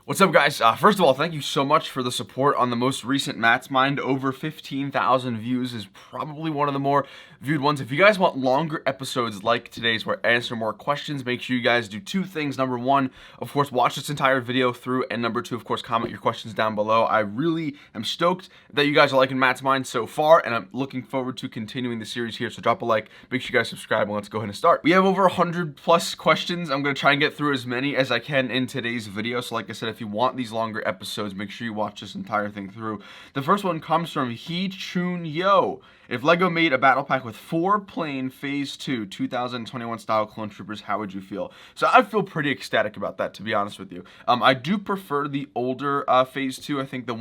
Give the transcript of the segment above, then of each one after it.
What's up, guys? First of all, thank you so much for the support on the most recent Matt's Mind. Over 15,000 views is probably one of the more viewed ones. If you guys want longer episodes like today's where I answer more questions, make sure you guys do two things. Number one, of course, watch this entire video through, and number two, of course, comment your questions down below. I really am stoked that you guys are liking Matt's Mind so far, and I'm looking forward to continuing the series here. So drop a like, make sure you guys subscribe, and let's go ahead and start. We have over 100 plus questions. I'm going to try and get through as many as I can in today's video. So like I said, if you want these longer episodes, make sure you watch this entire thing through. The first one comes from HeChoonYo. If LEGO made a battle pack with 4 plain Phase 2 2021 style clone troopers, how would you feel? So I feel pretty ecstatic about that, to be honest with you. I do prefer the older Phase 2. I think the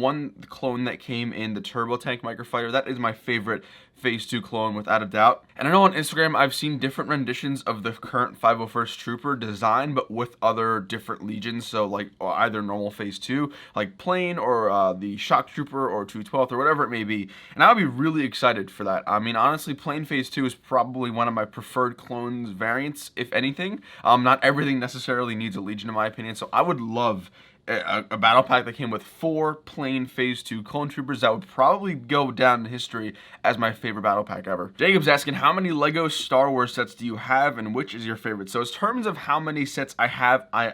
clone that came in the turbo tank microfighter, that is my favorite Phase 2 clone without a doubt. And I know on Instagram I've seen different renditions of the current 501st Trooper design, but with other different legions. So like either normal Phase 2, like plain, or the Shock Trooper, or 212th, or whatever it may be. And I would be really excited for that. I mean, honestly, plain Phase 2 is probably one of my preferred clones variants, if anything. Not everything necessarily needs a legion, in my opinion. So I would love a battle pack that came with 4 plain Phase 2 clone troopers. That would probably go down in history as my favorite battle pack ever. Jacob's asking, how many LEGO Star Wars sets do you have, and which is your favorite? So in terms of how many sets I have, I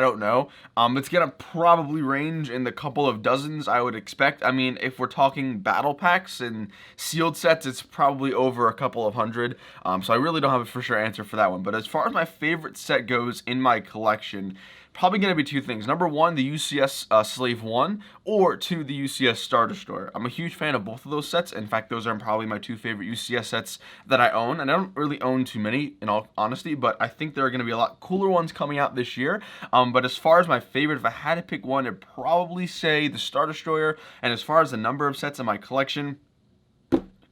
don't know. It's gonna probably range in the couple of dozens, I would expect. I mean, if we're talking battle packs and sealed sets, it's probably over a couple of hundred. So I really don't have a for sure answer for that one. But as far as my favorite set goes in my collection, probably going to be two things. Number one, the UCS Slave 1, or 2, the UCS Star Destroyer. I'm a huge fan of both of those sets. In fact, those are probably my 2 favorite UCS sets that I own. And I don't really own too many, in all honesty, but I think there are going to be a lot cooler ones coming out this year. But as far as my favorite, if I had to pick one, I'd probably say the Star Destroyer. And as far as the number of sets in my collection,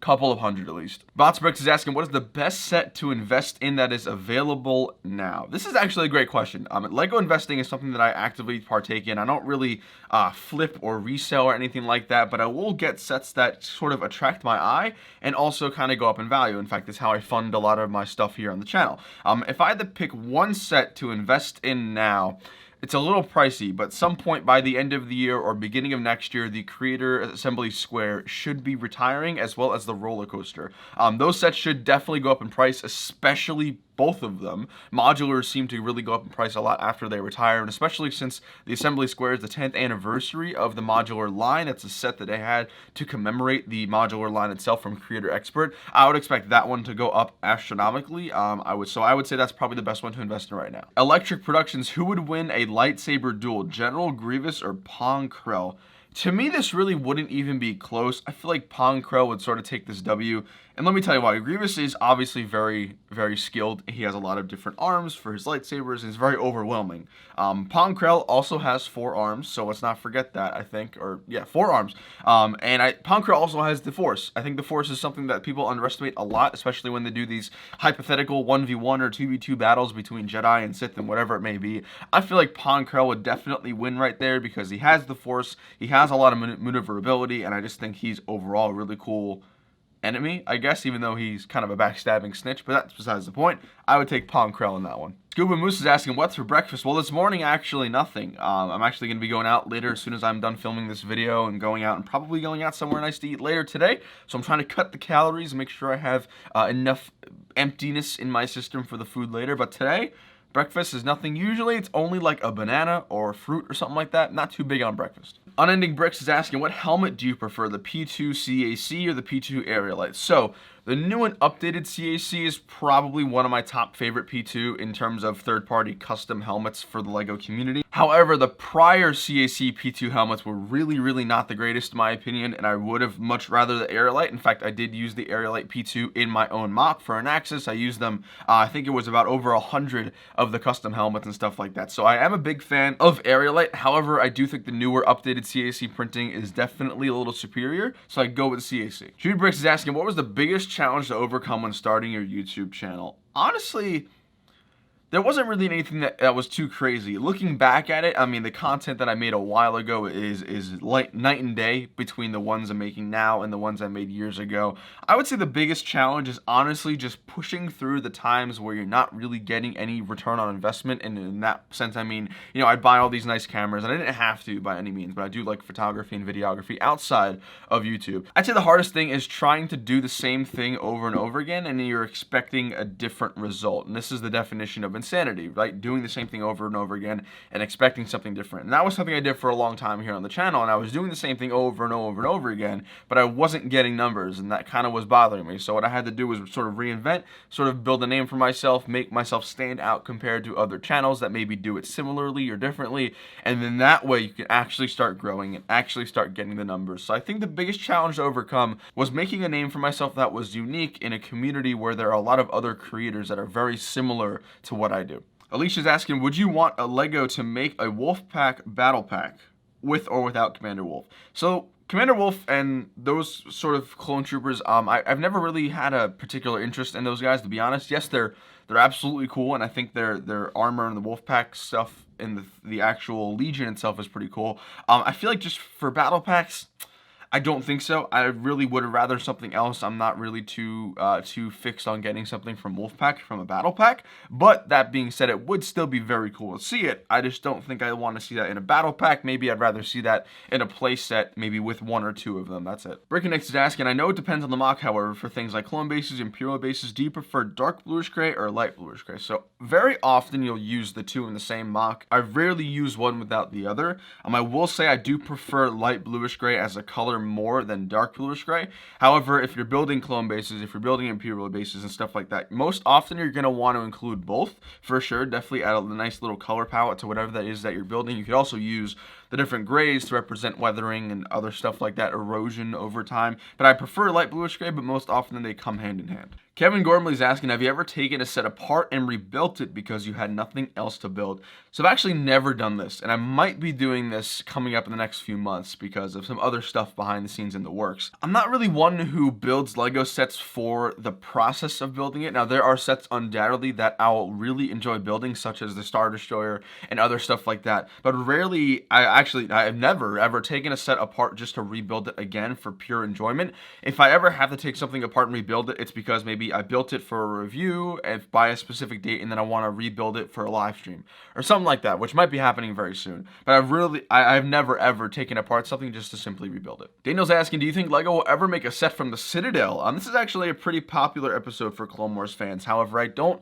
couple of hundred at least. Brix is asking, what is the best set to invest in that is available now? This is actually a great question. LEGO investing is something that I actively partake in. I don't really flip or resell or anything like that, but I will get sets that sort of attract my eye and also kind of go up in value. In fact, it's how I fund a lot of my stuff here on the channel. If I had to pick one set to invest in now, it's a little pricey, but some point by the end of the year or beginning of next year, the Creator Assembly Square should be retiring, as well as the roller coaster. Those sets should definitely go up in price, especially both of them. Modulars seem to really go up in price a lot after they retire, and especially since the Assembly Square is the 10th anniversary of the modular line. It's a set that they had to commemorate the modular line itself from Creator Expert. I would expect that one to go up astronomically. I would say that's probably the best one to invest in right now. Electric Productions, who would win a lightsaber duel, General Grievous or Pong Krell? To me, this really wouldn't even be close. I feel like Pong Krell would sort of take this W. And let me tell you why. Grievous is obviously very, very skilled. He has a lot of different arms for his lightsabers, and it's very overwhelming. Pong Krell also has 4 arms, so let's not forget that, I think. Or, yeah, 4 arms. Pong Krell also has the Force. I think the Force is something that people underestimate a lot, especially when they do these hypothetical 1v1 or 2v2 battles between Jedi and Sith and whatever it may be. I feel like Pong Krell would definitely win right there because he has the Force, he has a lot of maneuverability, and I just think he's overall a really cool enemy, I guess, even though he's kind of a backstabbing snitch, but that's besides the point. I would take Pong Krell in that one. Scuba Moose is asking, what's for breakfast? Well, this morning, actually nothing. I'm actually going to be going out later as soon as I'm done filming this video and going out and probably going out somewhere nice to eat later today. So I'm trying to cut the calories and make sure I have enough emptiness in my system for the food later. But today, breakfast is nothing. Usually it's only like a banana or fruit or something like that. Not too big on breakfast. Unending Bricks is asking, what helmet do you prefer, the P2 CAC or the P2 Aerialite? So the new and updated CAC is probably one of my top favorite P2 in terms of third-party custom helmets for the LEGO community. However, the prior CAC P2 helmets were really, really not the greatest in my opinion, and I would have much rather the Aerialite. In fact, I did use the Aerialite P2 in my own mock for an Axis. I used them, I think it was about over 100 of the custom helmets and stuff like that. So I am a big fan of Aerialite. However, I do think the newer updated CAC printing is definitely a little superior, so I go with CAC. Jude Bricks is asking, what was the biggest challenge to overcome when starting your YouTube channel? Honestly, there wasn't really anything that was too crazy. Looking back at it, I mean, the content that I made a while ago is like night and day between the ones I'm making now and the ones I made years ago. I would say the biggest challenge is honestly just pushing through the times where you're not really getting any return on investment. And in that sense, I mean, you know, I'd buy all these nice cameras, and I didn't have to by any means, but I do like photography and videography outside of YouTube. I'd say the hardest thing is trying to do the same thing over and over again, and you're expecting a different result. And this is the definition of insanity, right? Doing the same thing over and over again and expecting something different. And that was something I did for a long time here on the channel, and I was doing the same thing over and over and over again, but I wasn't getting numbers, and that kind of was bothering me. So what I had to do was sort of reinvent, sort of build a name for myself, make myself stand out compared to other channels that maybe do it similarly or differently, and then that way you can actually start growing and actually start getting the numbers. So I think the biggest challenge to overcome was making a name for myself that was unique in a community where there are a lot of other creators that are very similar to what I do. Alicia's asking, would you want a Lego to make a Wolfpack battle pack with or without Commander Wolf? So Commander Wolf and those sort of clone troopers, I've never really had a particular interest in those guys, to be honest. Yes, they're absolutely cool, and I think their armor and the Wolfpack stuff in the actual Legion itself is pretty cool. I feel like just for battle packs, I don't think so. I really would have rather something else. I'm not really too fixed on getting something from Wolfpack from a battle pack. But that being said, it would still be very cool to see it. I just don't think I want to see that in a battle pack. Maybe I'd rather see that in a play set, maybe with one or two of them. That's it. Brickheadz is asking, I know it depends on the mock, however, for things like clone bases, Imperial bases, do you prefer dark bluish gray or light bluish gray? So very often you'll use the two in the same mock. I rarely use one without the other. I will say I do prefer light bluish gray as a color more than dark bluish gray. However, if you're building clone bases, if you're building Imperial bases and stuff like that, most often you're going to want to include both for sure. Definitely add a nice little color palette to whatever that is that you're building. You could also use the different grays to represent weathering and other stuff like that, erosion over time. But I prefer light bluish gray, but most often they come hand in hand. Kevin Gormley's asking, have you ever taken a set apart and rebuilt it because you had nothing else to build? So I've actually never done this, and I might be doing this coming up in the next few months because of some other stuff behind the scenes in the works. I'm not really one who builds Lego sets for the process of building it. Now, there are sets undoubtedly that I'll really enjoy building, such as the Star Destroyer and other stuff like that. But rarely, I've never ever taken a set apart just to rebuild it again for pure enjoyment. If I ever have to take something apart and rebuild it, it's because maybe I built it for a review and by a specific date, and then I want to rebuild it for a live stream or something like that, which might be happening very soon. But I've never ever taken apart something just to simply rebuild it. Daniel's asking, do you think Lego will ever make a set from the Citadel? This is actually a pretty popular episode for Clone Wars fans. However, I don't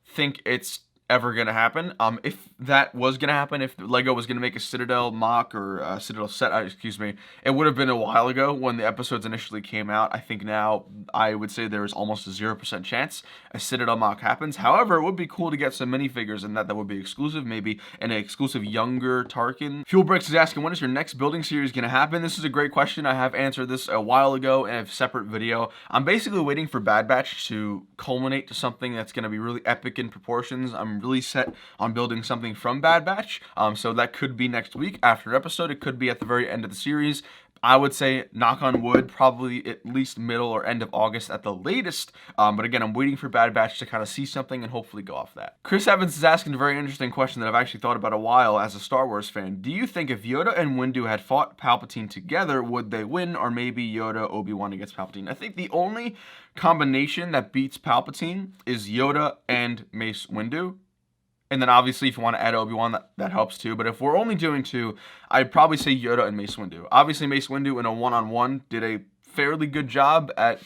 think it's ever gonna happen. If that was gonna happen, if Lego was gonna make a Citadel mock or a Citadel set, excuse me, it would have been a while ago when the episodes initially came out. I think now I would say there is almost a 0% chance a Citadel mock happens. However, it would be cool to get some minifigures in that would be exclusive, maybe an exclusive younger Tarkin. Fuel Brix is asking, when is your next building series gonna happen? This is a great question. I have answered this a while ago in a separate video. I'm basically waiting for Bad Batch to culminate to something that's gonna be really epic in proportions. I'm really set on building something from Bad Batch, so that could be next week after an episode. It could be at the very end of the series. I would say, knock on wood, probably at least middle or end of August at the latest. But again, I'm waiting for Bad Batch to kind of see something and hopefully go off that. Chris Evans is asking a very interesting question that I've actually thought about a while as a Star Wars fan. Do you think if Yoda and Windu had fought Palpatine together, would they win? Or maybe Yoda, Obi-Wan against Palpatine? I think the only combination that beats Palpatine is Yoda and Mace Windu. And then obviously if you want to add Obi-Wan, that helps too. But if we're only doing two, I'd probably say Yoda and Mace Windu. Obviously Mace Windu in a one-on-one did a fairly good job at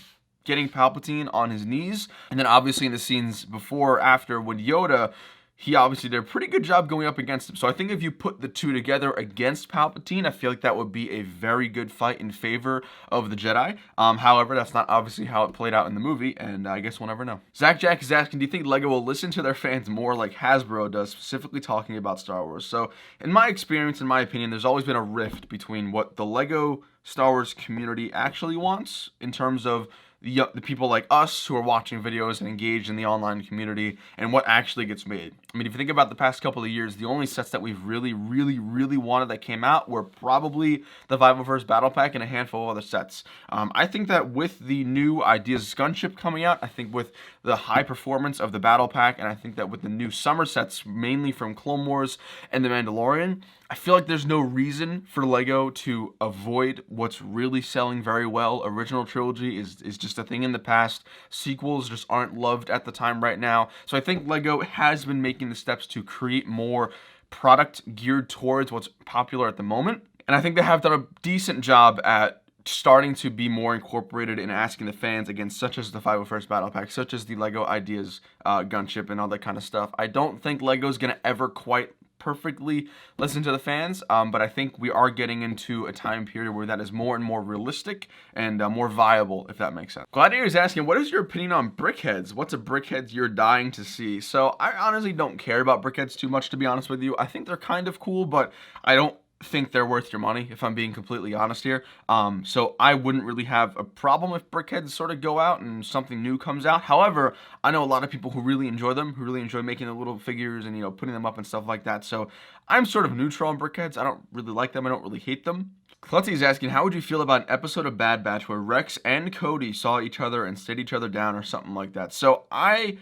getting Palpatine on his knees. And then obviously in the scenes before or after with Yoda, he obviously did a pretty good job going up against him. So I think if you put the two together against Palpatine, I feel like that would be a very good fight in favor of the Jedi. However, that's not obviously how it played out in the movie, and I guess we'll never know. Zach Jack is asking, do you think Lego will listen to their fans more like Hasbro does, specifically talking about Star Wars? So in my experience, in my opinion, there's always been a rift between what the Lego Star Wars community actually wants in terms of the people like us who are watching videos and engaged in the online community and what actually gets made. I mean, if you think about the past couple of years, the only sets that we've really wanted that came out were probably the Vivalverse Battle Pack and a handful of other sets. I think that with the new Ideas Gunship coming out, I think with the high performance of the Battle Pack, and I think that with the new summer sets, mainly from Clone Wars and The Mandalorian, I feel like there's no reason for LEGO to avoid what's really selling very well. Original trilogy is just a thing in the past. Sequels just aren't loved at the time right now. So I think LEGO has been making the steps to create more product geared towards what's popular at the moment. And I think they have done a decent job at starting to be more incorporated in asking the fans, again, such as the 501st Battle Pack, such as the LEGO Ideas gunship and all that kind of stuff. I don't think LEGO's going to ever quite perfectly listen to the fans, but I think we are getting into a time period where that is more and more realistic and more viable, if that makes sense. Gladiator is asking, what is your opinion on Brickheadz? What's a Brickheadz you're dying to see? So I honestly don't care about Brickheadz too much, to be honest with you. I think they're kind of cool, but I don't think they're worth your money, if I'm being completely honest here. So I wouldn't really have a problem if Brickheadz sort of go out and something new comes out. However, I know a lot of people who really enjoy them, who really enjoy making the little figures and, you know, putting them up and stuff like that. So I'm sort of neutral on Brickheadz. I don't really like them. I don't really hate them. Klutzy is asking, how would you feel about an episode of Bad Batch where Rex and Cody saw each other and stayed each other down or something like that? So I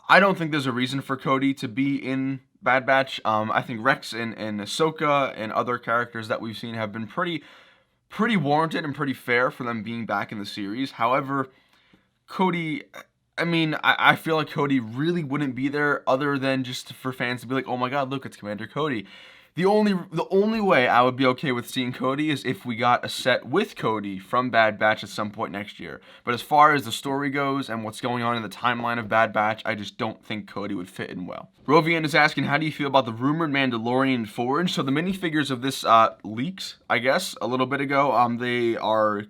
don't think there's a reason for Cody to be in Bad Batch. I think Rex and Ahsoka and other characters that we've seen have been pretty warranted and pretty fair for them being back in the series. However, Cody, I mean, I feel like Cody really wouldn't be there other than just for fans to be like, oh my god, look, it's Commander Cody. The only way I would be okay with seeing Cody is if we got a set with Cody from Bad Batch at some point next year. But as far as the story goes and what's going on in the timeline of Bad Batch, I just don't think Cody would fit in well. Rovian is asking, how do you feel about the rumored Mandalorian Forge? So the minifigures of this leaks, I guess, a little bit ago. They are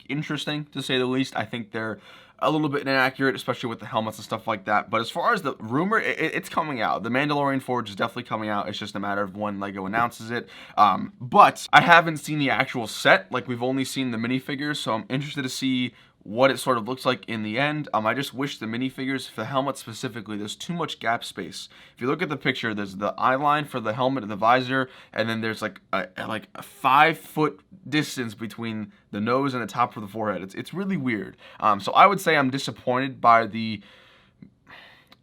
interesting, to say the least. I think they're a little bit inaccurate, especially with the helmets and stuff like that. But as far as the rumor, it's coming out. The Mandalorian Forge is definitely coming out. It's just a matter of when LEGO announces it. But I haven't seen the actual set. Like, we've only seen the minifigures, so I'm interested to see what it sort of looks like in the end. I just wish the minifigures, for the helmet specifically, there's too much gap space. If you look at the picture, there's the eye line for the helmet and the visor, and then there's like a 5-foot distance between the nose and the top of the forehead. It's really weird. So I would say I'm disappointed by the,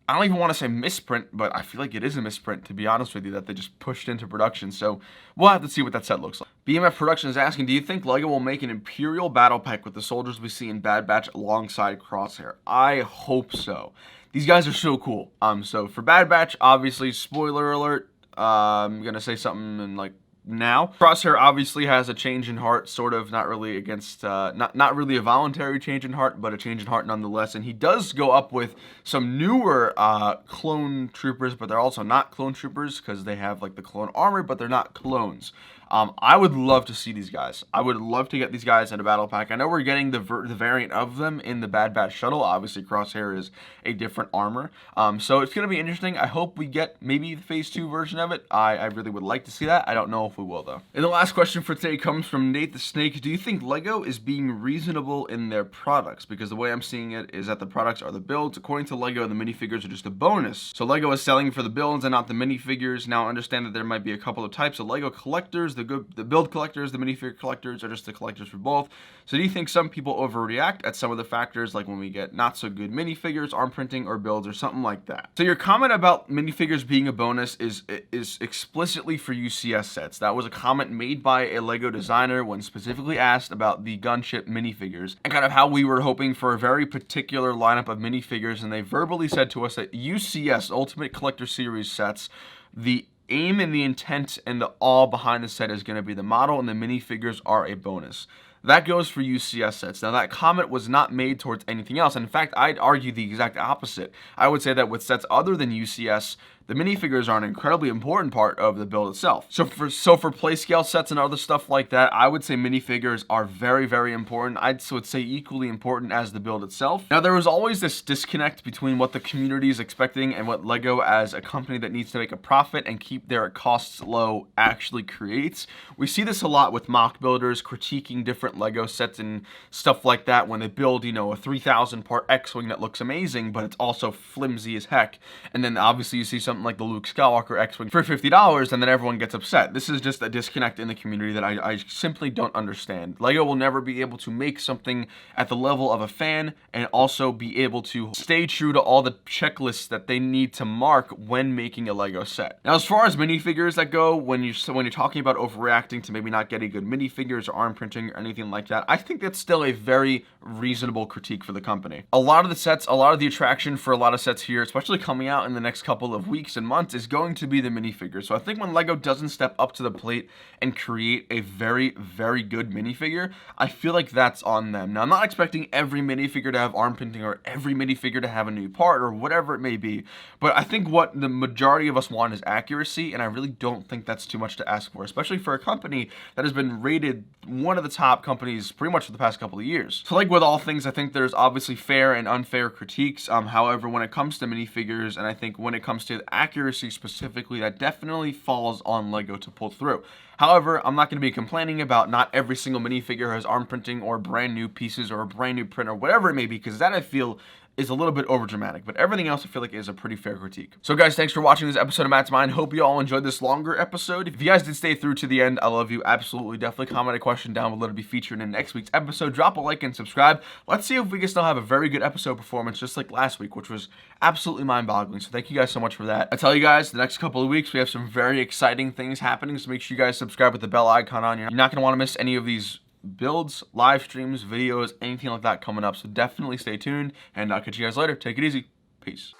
I don't even want to say misprint, but I feel like it is a misprint, to be honest with you, that they just pushed into production. So we'll have to see what that set looks like. BMF Production is asking, do you think LEGO will make an Imperial Battlepack with the soldiers we see in Bad Batch alongside Crosshair? I hope so. These guys are so cool. So for Bad Batch, obviously, spoiler alert, I'm going to say something in like now. Crosshair obviously has a change in heart, sort of, not really against, not really a voluntary change in heart, but a change in heart nonetheless. And he does go up with some newer clone troopers, but they're also not clone troopers because they have like the clone armor, but they're not clones. I would love to see these guys. I would love to get these guys in a battle pack. I know we're getting the variant of them in the Bad Batch shuttle. Obviously, Crosshair is a different armor. So it's going to be interesting. I hope we get maybe the Phase 2 version of it. I really would like to see that. I don't know if we will, though. And the last question for today comes from Nate the Snake. Do you think LEGO is being reasonable in their products? Because the way I'm seeing it is that the products are the builds. According to LEGO, the minifigures are just a bonus. So LEGO is selling for the builds and not the minifigures. Now, I understand that there might be a couple of types of LEGO collectors. The build collectors, the minifigure collectors, are just the collectors for both. So do you think some people overreact at some of the factors, like when we get not so good minifigures, arm printing, or builds, or something like that? So your comment about minifigures being a bonus is explicitly for UCS sets. That was a comment made by a LEGO designer when specifically asked about the gunship minifigures and kind of how we were hoping for a very particular lineup of minifigures, and they verbally said to us that UCS, Ultimate Collector Series sets, the aim and the intent and the all behind the set is going to be the model, and the minifigures are a bonus. That goes for UCS sets. Now, that comment was not made towards anything else. And in fact, I'd argue the exact opposite. I would say that with sets other than UCS, the minifigures are an incredibly important part of the build itself. So for play scale sets and other stuff like that, I would say minifigures are very, very important. I would say equally important as the build itself. Now, there was always this disconnect between what the community is expecting and what LEGO, as a company that needs to make a profit and keep their costs low, actually creates. We see this a lot with mock builders critiquing different LEGO sets and stuff like that when they build, you know, a 3,000 part X-Wing that looks amazing, but it's also flimsy as heck. And then obviously you see some something like the Luke Skywalker X-Wing for $50 and then everyone gets upset. This is just a disconnect in the community that I simply don't understand. LEGO will never be able to make something at the level of a fan and also be able to stay true to all the checklists that they need to mark when making a LEGO set. Now, as far as minifigures that go, when you're talking about overreacting to maybe not getting good minifigures or arm printing or anything like that, I think that's still a very reasonable critique for the company. A lot of the sets, a lot of the attraction for a lot of sets here, especially coming out in the next couple of weeks and months, is going to be the minifigures. So I think when LEGO doesn't step up to the plate and create a very, very good minifigure, I feel like that's on them. Now, I'm not expecting every minifigure to have arm printing or every minifigure to have a new part or whatever it may be, but I think what the majority of us want is accuracy, and I really don't think that's too much to ask for, especially for a company that has been rated one of the top companies pretty much for the past couple of years. So like with all things, I think there's obviously fair and unfair critiques. However, when it comes to minifigures, and I think when it comes to accuracy specifically, that definitely falls on LEGO to pull through. However, I'm not going to be complaining about not every single minifigure has arm printing or brand new pieces or a brand new print or whatever it may be, because that I feel is a little bit over dramatic, but everything else I feel like is a pretty fair critique. So guys, thanks for watching this episode of Matt's Mind. Hope you all enjoyed this longer episode. If you guys did stay through to the end, I love you. Absolutely. Definitely comment a question down below to be featured in next week's episode. Drop a like and subscribe. Let's see if we can still have a very good episode performance just like last week, which was absolutely mind-boggling. So thank you guys so much for that. I tell you guys, the next couple of weeks we have some very exciting things happening, so make sure you guys subscribe with the bell icon on. You're not going to want to miss any of these builds, live streams, videos, anything like that coming up. So definitely stay tuned, and I'll catch you guys later. Take it easy. Peace.